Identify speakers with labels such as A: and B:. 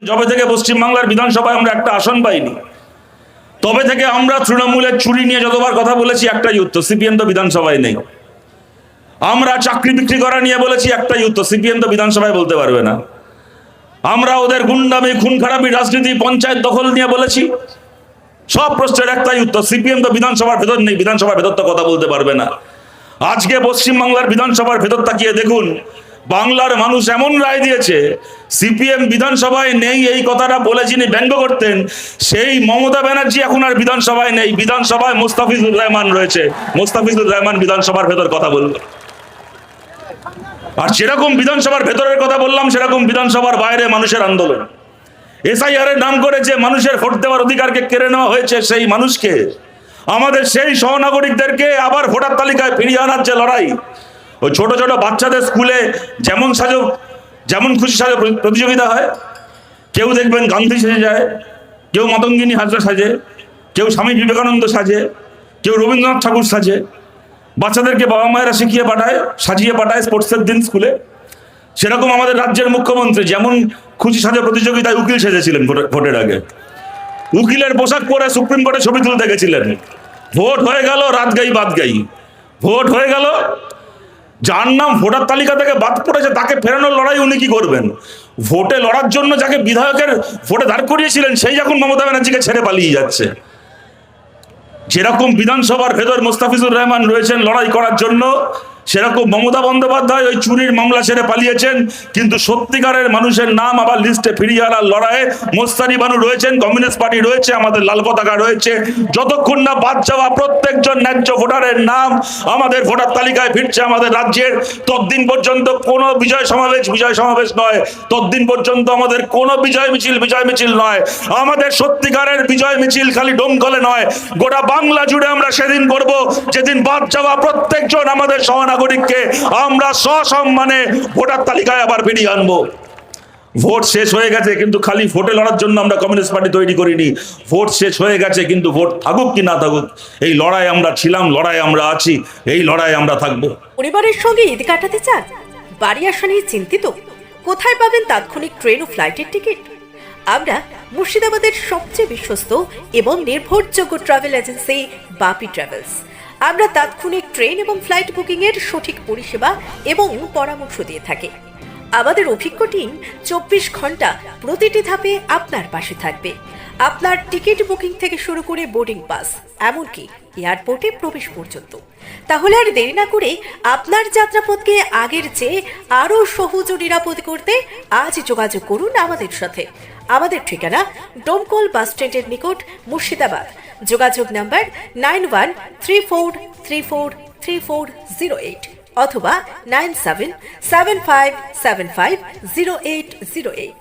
A: যবে থেকে পশ্চিমবাংলার বিধানসভায় আমরা একটা আসন পাইনি, তবে থেকে আমরা তৃণমূলের চুরি নিয়ে যতবার কথা বলেছি একটাই উত্তর, সিপিএম তো বিধানসভায় নেই। আমরা চাকরি বিক্রি করা নিয়ে বলেছি একটাই উত্তর, সিপিএম তো বিধানসভায় বলতে পারবে না। আমরা ওদের গুন্ডামি, খুন খারাপি, রাজনীতি, পঞ্চায়েত দখল নিয়ে বলেছি, সব প্রশ্নের একটাই উত্তর, সিপিএম তো বিধানসভার ভেতর নেই, বিধানসভার ভেতর তো কথা বলতে পারবে না। আজকে পশ্চিমবাংলার বিধানসভার ভেতর তাকিয়ে দেখুন, বাংলার মানুষ এমন রায় দিয়েছে, সিপিএম বিধানসভায় নেই এই কথাটা বলে যিনি ব্যঙ্গ করতেন, সেই মমতা ব্যানার্জি এখন আর বিধানসভায় নেই, বিধানসভায় মোস্তাফিজুর রহমান রয়েছে। মোস্তাফিজুর রহমান বিধানসভার ভেতর কথা বলবে। আর যেরকম বিধানসভার ভেতরের কথা বললাম, সেরকম বিধানসভার বাইরে মানুষের আন্দোলন। এসআইআর এর নাম করে যে মানুষের ভোট দেওয়ার অধিকারকে কেড়ে নেওয়া হয়েছে, সেই মানুষকে, আমাদের সেই সহনাগরিকদেরকে আবার ভোটার তালিকায় ফিরিয়ে আনার যে লড়াই, ওই ছোট ছোট বাচ্চাদের স্কুলে যেমন খুশি সাজো প্রতিযোগিতা হয়, কেউ দেখবেন গান্ধী সেজে যায়, কেউ মাতঙ্গিনী হাজরা সাজে, কেউ স্বামী বিবেকানন্দ সাজে, কেউ রবীন্দ্রনাথ ঠাকুর সাজে। বাচ্চাদেরকে বাবা মায়েরা সাজিয়ে পাঠায় স্পোর্টসের দিন স্কুলে। সেরকম আমাদের রাজ্যের মুখ্যমন্ত্রী যেমন খুশি সাজো প্রতিযোগিতায় উকিল সেজেছিলেন ভোটের আগে, উকিলের পোশাক পরে সুপ্রিম কোর্টে ছবি তুলতে গেছিলেন। ভোট হয়ে গেল, রাত গাই বাদ গাই, ভোট হয়ে গেল, যার নাম ভোটার তালিকা থেকে বাদ পড়েছে তাকে ফেরানোর লড়াই উনি কি করবেন? ভোটে লড়ার জন্য যাকে বিধায়কের ভোটে দাঁড় করিয়েছিলেন, সেই এখন মমতা ব্যানার্জিকে ছেড়ে পালিয়ে যাচ্ছে। যেরকম বিধানসভার ভেতর মোস্তাফিজুর রহমান রয়েছেন লড়াই করার জন্য, সেরকম মমতা বন্দ্যোপাধ্যায় ওই চুরির মামলা ছেড়ে পালিয়েছেন, কিন্তু সত্যিকারের মানুষের নাম আবার লিস্টে ফিরিয়ে আনার লড়াইয়ে মোস্তানি বানু রয়েছেন, কমিউনিস্ট পার্টি রয়েছে, আমাদের লাল পতাকা রয়েছে। যতক্ষণ না বাদ যাওয়া প্রত্যেকজন ন্যায্য ভোটারের নাম আমাদের ভোটার তালিকায় ফিরছে আমাদের রাজ্যের, ততদিন পর্যন্ত কোনো বিজয় সমাবেশ নয়, ততদিন পর্যন্ত আমাদের কোনো বিজয় মিছিল নয়। আমাদের সত্যিকারের বিজয় মিছিল খালি ডোমকলে নয়, গোটা বাংলা জুড়ে আমরা সেদিন করব, যেদিন বাদ যাওয়া প্রত্যেকজন আমাদের সহনাগরিককে আমরা সসম্মানে ভোটার তালিকায় আবার ফিরিয়ে আনবো। ভোট শেষ হয়ে গেছে, কিন্তু খালি ভোটে লড়ার জন্য আমরা কমিউনিস্ট পার্টি তৈরি করিনি। ভোট শেষ হয়ে গেছে, কিন্তু ভোট থাকুক কি না থাকুক, এই লড়াই আমরা ছিলাম, লড়াই আমরা আছি, এই লড়াই আমরা থাকবো।
B: পরিবারের সঙ্গে ঈদ কাটাতে চান? বাড়ি আসা নিয়ে চিন্তিত? কোথায় পাবেন তাৎক্ষণিক ট্রেন ও ফ্লাইটের টিকিট? আমরা মুর্শিদাবাদের সবচেয়ে বিশ্বস্ত এবং নির্ভরযোগ্য ট্রাভেল এজেন্সি বাপি ট্রাভেলস। আমরা তাৎক্ষণিক ট্রেন এবং ফ্লাইট বুকিং এর সঠিক পরিষেবা এবং পরামর্শ দিয়ে থাকি। আমাদের অভিজ্ঞ টিম 24 ঘন্টা প্রতিটি ধাপে আপনার পাশে থাকবে। আপনার টিকিট বুকিং থেকে শুরু করে বোর্ডিং পাস, এমনকি এয়ারপোর্টে প্রবেশ পর্যন্ত। তাহলে আর দেরি না করে আপনার যাত্রাপথকে আগের চেয়ে আরও সহজ ও নিরাপদ করতে আজ যোগাযোগ করুন আমাদের সাথে। আমাদের ঠিকানা ডোমকল বাস স্ট্যান্ডের নিকট, মুর্শিদাবাদ। যোগাযোগ নাম্বার 9134343408 অথবা 9775750808।